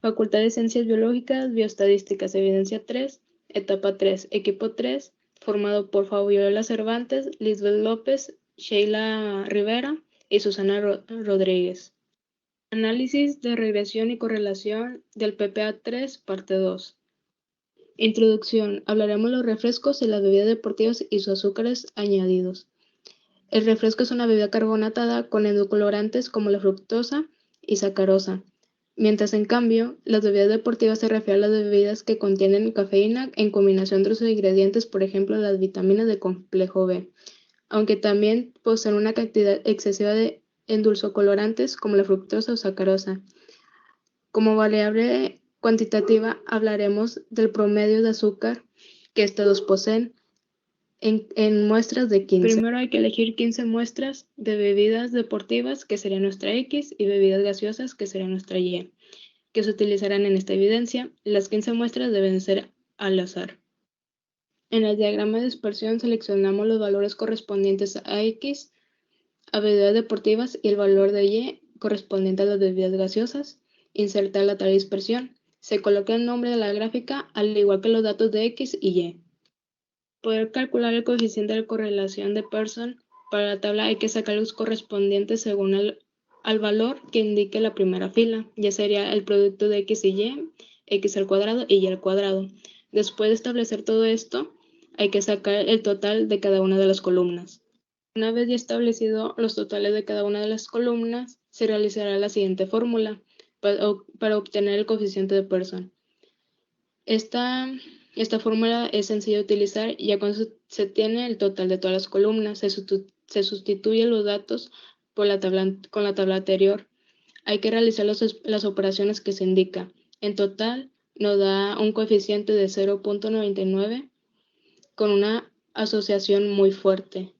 Facultad de Ciencias Biológicas, Bioestadísticas, Evidencia 3, Etapa 3, Equipo 3, formado por Fabiola Cervantes, Lisbeth López, Sheila Rivera y Susana Rodríguez. Análisis de regresión y correlación del PPA3, parte 2. Introducción. Hablaremos de los refrescos y las bebidas deportivas y sus azúcares añadidos. El refresco es una bebida carbonatada con edulcorantes como la fructosa y sacarosa, mientras en cambio las bebidas deportivas se refieren a las bebidas que contienen cafeína en combinación de otros ingredientes, por ejemplo las vitaminas del complejo B, aunque también poseen una cantidad excesiva de endulzocolorantes como la fructosa o sacarosa. Como variable cuantitativa hablaremos del promedio de azúcar que estos dos poseen en muestras de 15. Primero hay que elegir 15 muestras de bebidas deportivas, que sería nuestra X, y bebidas gaseosas, que sería nuestra Y, que se utilizarán en esta evidencia. Las 15 muestras deben ser al azar. En el diagrama de dispersión seleccionamos los valores correspondientes a X, a bebidas deportivas, y el valor de Y correspondiente a las bebidas gaseosas. Insertar la tabla de dispersión. Se coloca el nombre de la gráfica, al igual que los datos de X y Y. Poder calcular el coeficiente de correlación de Pearson. Para la tabla hay que sacar los correspondientes según al valor que indique la primera fila. Ya sería el producto de X y Y, X al cuadrado y Y al cuadrado. Después de establecer todo esto, hay que sacar el total de cada una de las columnas. Una vez ya establecido los totales de cada una de las columnas, se realizará la siguiente fórmula para obtener el coeficiente de Pearson. Esta fórmula es sencilla de utilizar, ya cuando se tiene el total de todas las columnas, se sustituyen los datos con la tabla anterior. Hay que realizar las operaciones que se indica. En total nos da un coeficiente de 0.99 con una asociación muy fuerte.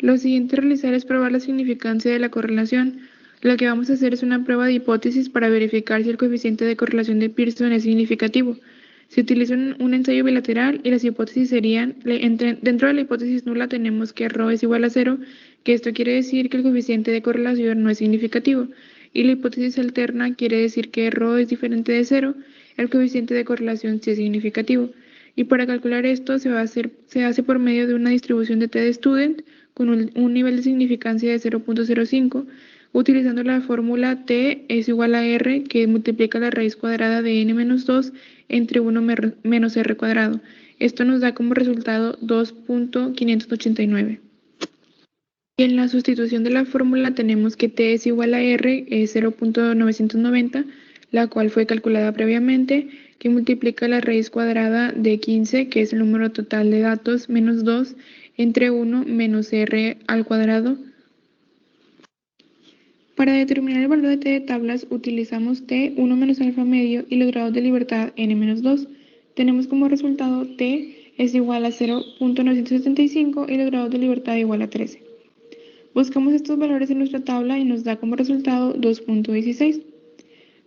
Lo siguiente a realizar es probar la significancia de la correlación. Lo que vamos a hacer es una prueba de hipótesis para verificar si el coeficiente de correlación de Pearson es significativo. Se utiliza un ensayo bilateral y las hipótesis serían, dentro de la hipótesis nula tenemos que ρ es igual a 0, que esto quiere decir que el coeficiente de correlación no es significativo, y la hipótesis alterna quiere decir que ρ es diferente de 0, el coeficiente de correlación sí es significativo. Y para calcular esto se hace por medio de una distribución de t de student con un nivel de significancia de 0.05, utilizando la fórmula t es igual a r, que multiplica la raíz cuadrada de n menos 2 entre 1 menos r cuadrado. Esto nos da como resultado 2.589. Y en la sustitución de la fórmula tenemos que t es igual a r, es 0.990, la cual fue calculada previamente, que multiplica la raíz cuadrada de 15, que es el número total de datos, menos 2, entre 1 menos r al cuadrado. Para determinar el valor de t de tablas utilizamos t, 1 menos alfa medio y los grados de libertad n menos 2. Tenemos como resultado t es igual a 0.975 y los grados de libertad igual a 13. Buscamos estos valores en nuestra tabla y nos da como resultado 2.16.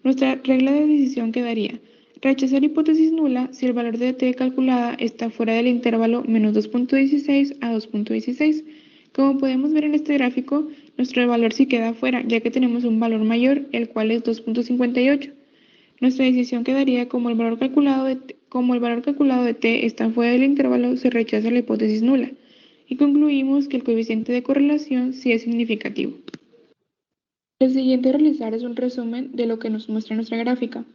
Nuestra regla de decisión quedaría: rechazar hipótesis nula si el valor de t calculada está fuera del intervalo menos 2.16 a 2.16. Como podemos ver en este gráfico, nuestro valor sí queda fuera, ya que tenemos un valor mayor, el cual es 2.58. Nuestra decisión quedaría como el valor calculado de t está fuera del intervalo, se rechaza la hipótesis nula. Y concluimos que el coeficiente de correlación sí es significativo. El siguiente a realizar es un resumen de lo que nos muestra nuestra gráfica.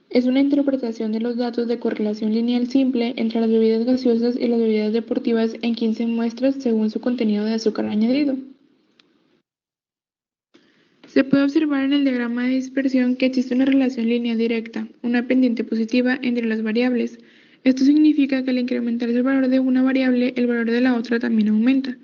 Es una interpretación de los datos de correlación lineal simple entre las bebidas gaseosas y las bebidas deportivas en 15 muestras según su contenido de azúcar añadido. Se puede observar en el diagrama de dispersión que existe una relación lineal directa, una pendiente positiva entre las variables. Esto significa que al incrementarse el valor de una variable, el valor de la otra también aumenta.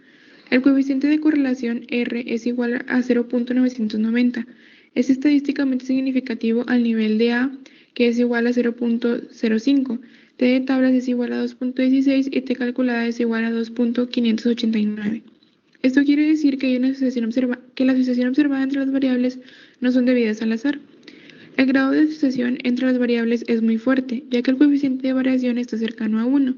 El coeficiente de correlación R es igual a 0.990. Es estadísticamente significativo al nivel de A, que es igual a 0.05. T de tablas es igual a 2.16 y T calculada es igual a 2.589. Esto quiere decir que la asociación observada entre las variables no son debidas al azar. El grado de asociación entre las variables es muy fuerte, ya que el coeficiente de variación está cercano a 1.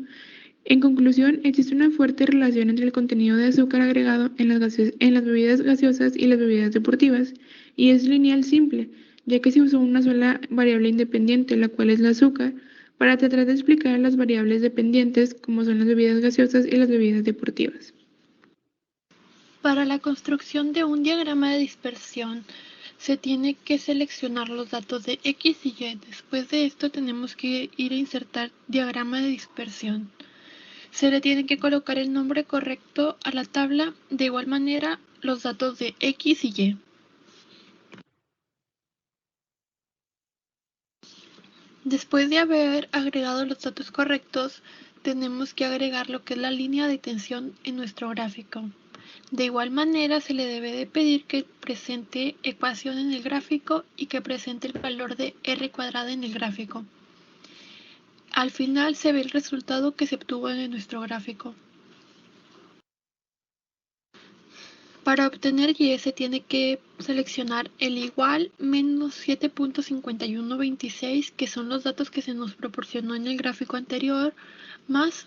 En conclusión, existe una fuerte relación entre el contenido de azúcar agregado en las bebidas gaseosas y las bebidas deportivas, y es lineal simple, ya que se usó una sola variable independiente, la cual es el azúcar, para tratar de explicar las variables dependientes, como son las bebidas gaseosas y las bebidas deportivas. Para la construcción de un diagrama de dispersión, se tiene que seleccionar los datos de X y Y. Después de esto tenemos que ir a insertar diagrama de dispersión. Se le tiene que colocar el nombre correcto a la tabla, de igual manera los datos de X y Y. Después de haber agregado los datos correctos, tenemos que agregar lo que es la línea de tensión en nuestro gráfico. De igual manera, se le debe de pedir que presente ecuación en el gráfico y que presente el valor de R cuadrada en el gráfico. Al final se ve el resultado que se obtuvo en nuestro gráfico. Para obtener Y se tiene que seleccionar el igual menos 7.5126, que son los datos que se nos proporcionó en el gráfico anterior, más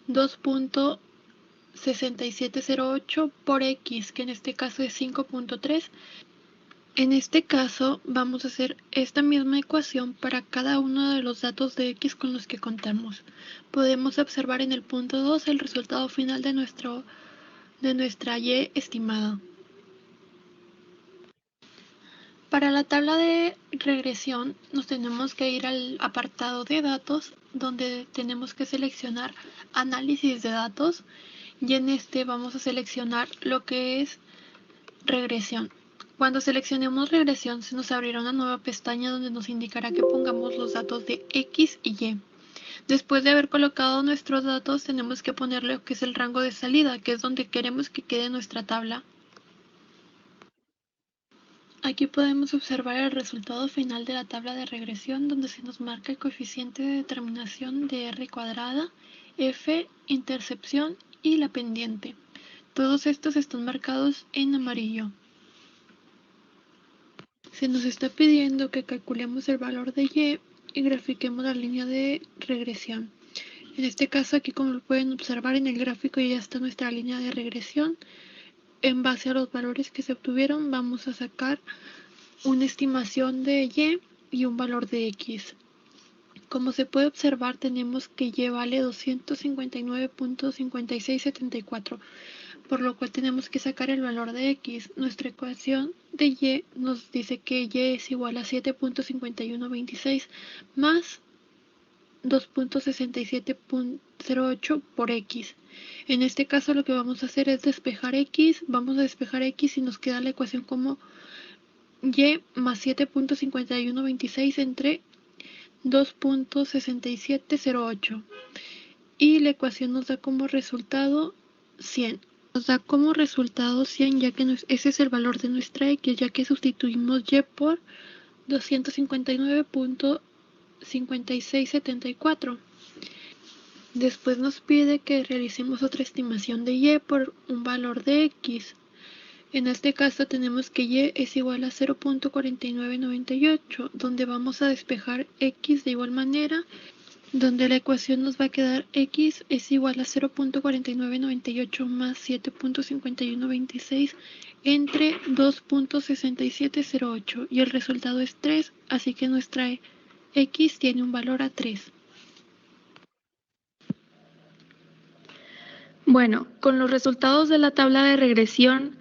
2.6708 por X, que en este caso es 5.3. En este caso vamos a hacer esta misma ecuación para cada uno de los datos de X con los que contamos. Podemos observar en el punto 2 el resultado final de nuestra Y estimada. Para la tabla de regresión nos tenemos que ir al apartado de datos, donde tenemos que seleccionar análisis de datos, y en este vamos a seleccionar lo que es regresión. Cuando seleccionemos regresión se nos abrirá una nueva pestaña donde nos indicará que pongamos los datos de X y Y. Después de haber colocado nuestros datos tenemos que ponerle lo que es el rango de salida, que es donde queremos que quede nuestra tabla. Aquí podemos observar el resultado final de la tabla de regresión, donde se nos marca el coeficiente de determinación de R cuadrada, F, intercepción y la pendiente. Todos estos están marcados en amarillo. Se nos está pidiendo que calculemos el valor de Y y grafiquemos la línea de regresión. En este caso, aquí como lo pueden observar en el gráfico ya está nuestra línea de regresión. En base a los valores que se obtuvieron vamos a sacar una estimación de Y y un valor de X. Como se puede observar, tenemos que Y vale 259.5674, por lo cual tenemos que sacar el valor de X. Nuestra ecuación de Y nos dice que Y es igual a 7.5126 más 2.6708 por X. En este caso lo que vamos a hacer es despejar X. Vamos a despejar X y nos queda la ecuación como Y más 7.5126 entre 2.6708. Y la ecuación nos da como resultado 100. Nos da como resultado 100 ya que ese es el valor de nuestra X, ya que sustituimos Y por 259.5674. Después nos pide que realicemos otra estimación de Y por un valor de X. En este caso tenemos que Y es igual a 0.4998, donde vamos a despejar X de igual manera, donde la ecuación nos va a quedar X es igual a 0.4998 más 7.5126 entre 2.6708 y el resultado es 3, así que nuestra X tiene un valor a 3. Bueno, con los resultados de la tabla de regresión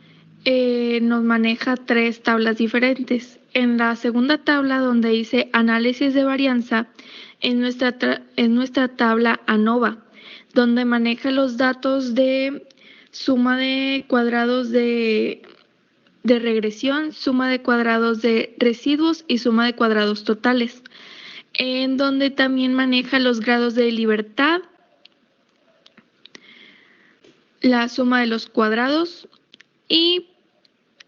nos maneja 3 tablas diferentes. En la segunda tabla, donde dice análisis de varianza, es nuestra tabla ANOVA, donde maneja los datos de suma de cuadrados de regresión, suma de cuadrados de residuos y suma de cuadrados totales, en donde también maneja los grados de libertad, la suma de los cuadrados y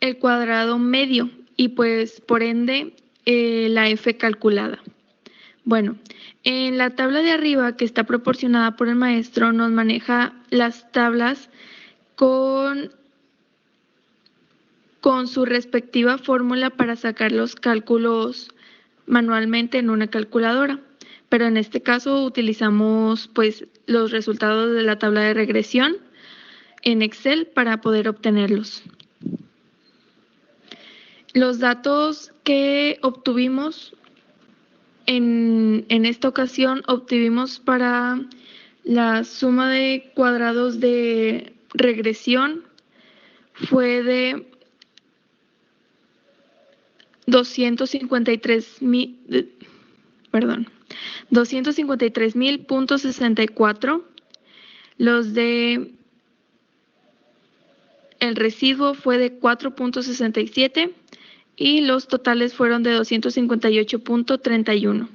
el cuadrado medio, y pues por ende la F calculada. Bueno, en la tabla de arriba, que está proporcionada por el maestro, nos maneja las tablas con su respectiva fórmula para sacar los cálculos manualmente en una calculadora. Pero en este caso utilizamos pues los resultados de la tabla de regresión en Excel para poder obtenerlos. Los datos que obtuvimos en esta ocasión, obtuvimos para la suma de cuadrados de regresión fue de 253.000.64. Los de el residuo fue de 4.67 y los totales fueron de 258.31.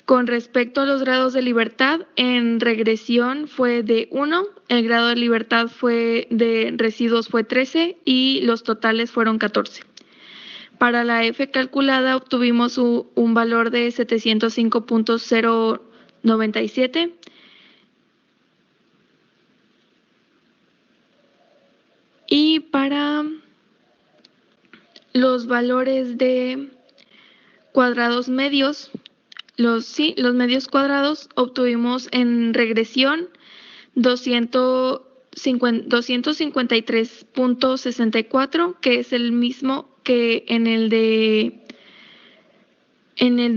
Con respecto a los grados de libertad, en regresión fue de 1, el grado de libertad de residuos fue 13 y los totales fueron 14. Para la F calculada obtuvimos un valor de 705.097. Y para los valores de cuadrados medios, los medios cuadrados, obtuvimos en regresión 253.64, que es el mismo que en el de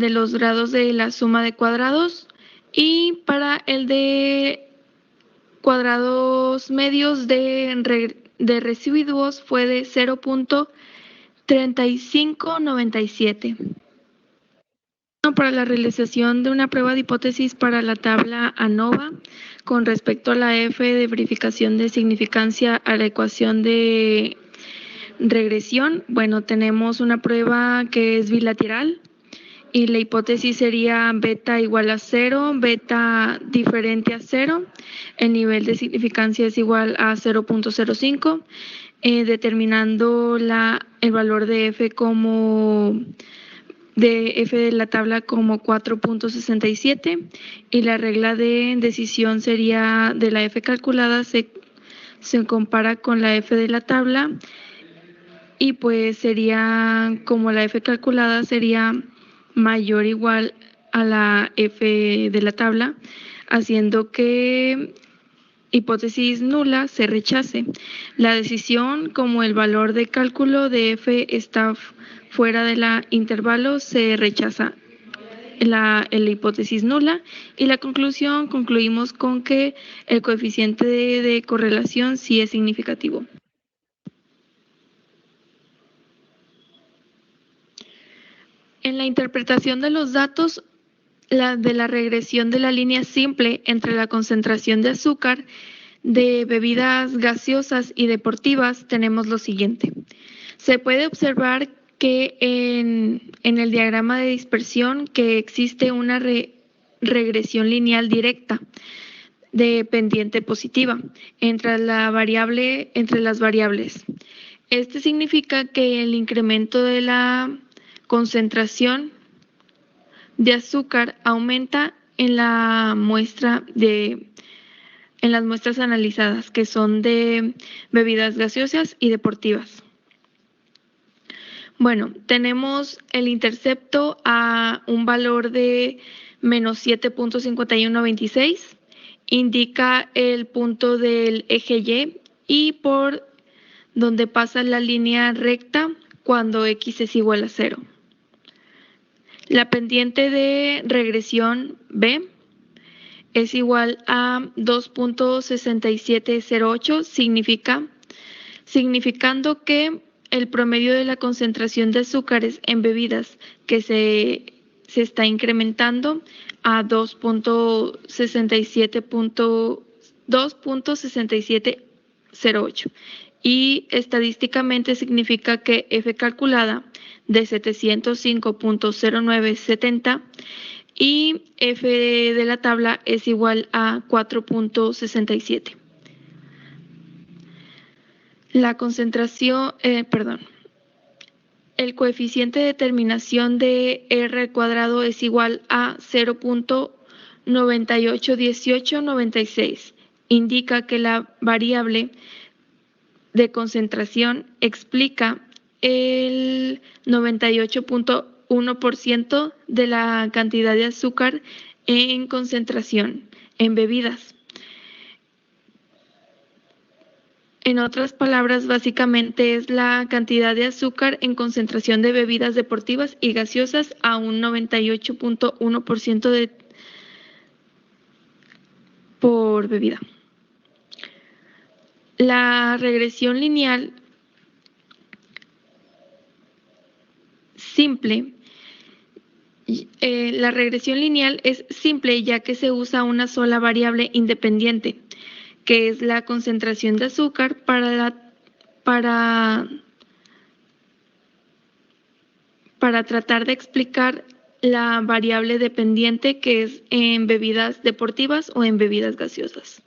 los grados de la suma de cuadrados. Y para el de cuadrados medios de residuos fue de 0.3597. Para la realización de una prueba de hipótesis para la tabla ANOVA con respecto a la F de verificación de significancia a la ecuación de regresión, bueno, tenemos una prueba que es bilateral y la hipótesis sería beta igual a 0, beta diferente a 0, el nivel de significancia es igual a 0.05, determinando el valor de F de la tabla como 4.67 y la regla de decisión sería de la F calculada se compara con la F de la tabla y pues sería como la F calculada sería mayor o igual a la F de la tabla, haciendo que hipótesis nula se rechace. La decisión, como el valor de cálculo de F está fuera de la intervalo, se rechaza la hipótesis nula. Y la conclusión, concluimos con que el coeficiente de correlación sí es significativo. En la interpretación de los datos de la regresión de la línea simple entre la concentración de azúcar de bebidas gaseosas y deportivas, tenemos lo siguiente. Se puede observar que en el diagrama de dispersión que existe una regresión lineal directa de pendiente positiva entre las variables. Este significa que el incremento de la concentración de azúcar aumenta en las muestras analizadas, que son de bebidas gaseosas y deportivas. Bueno, tenemos el intercepto a un valor de menos 7.5126, indica el punto del eje Y por donde pasa la línea recta cuando X es igual a 0. La pendiente de regresión B es igual a 2.6708, significando que el promedio de la concentración de azúcares en bebidas que se está incrementando a 2.6708 y estadísticamente significa que F calculada de 705.0970 y F de la tabla es igual a 4.67. La concentración, el coeficiente de determinación de R al cuadrado es igual a 0.981896. Indica que la variable de concentración explica el 98.1% de la cantidad de azúcar en concentración en bebidas. En otras palabras, básicamente es la cantidad de azúcar en concentración de bebidas deportivas y gaseosas a un 98.1% por bebida. La regresión lineal simple. La regresión lineal es simple ya que se usa una sola variable independiente, que es la concentración de azúcar para tratar de explicar la variable dependiente que es en bebidas deportivas o en bebidas gaseosas.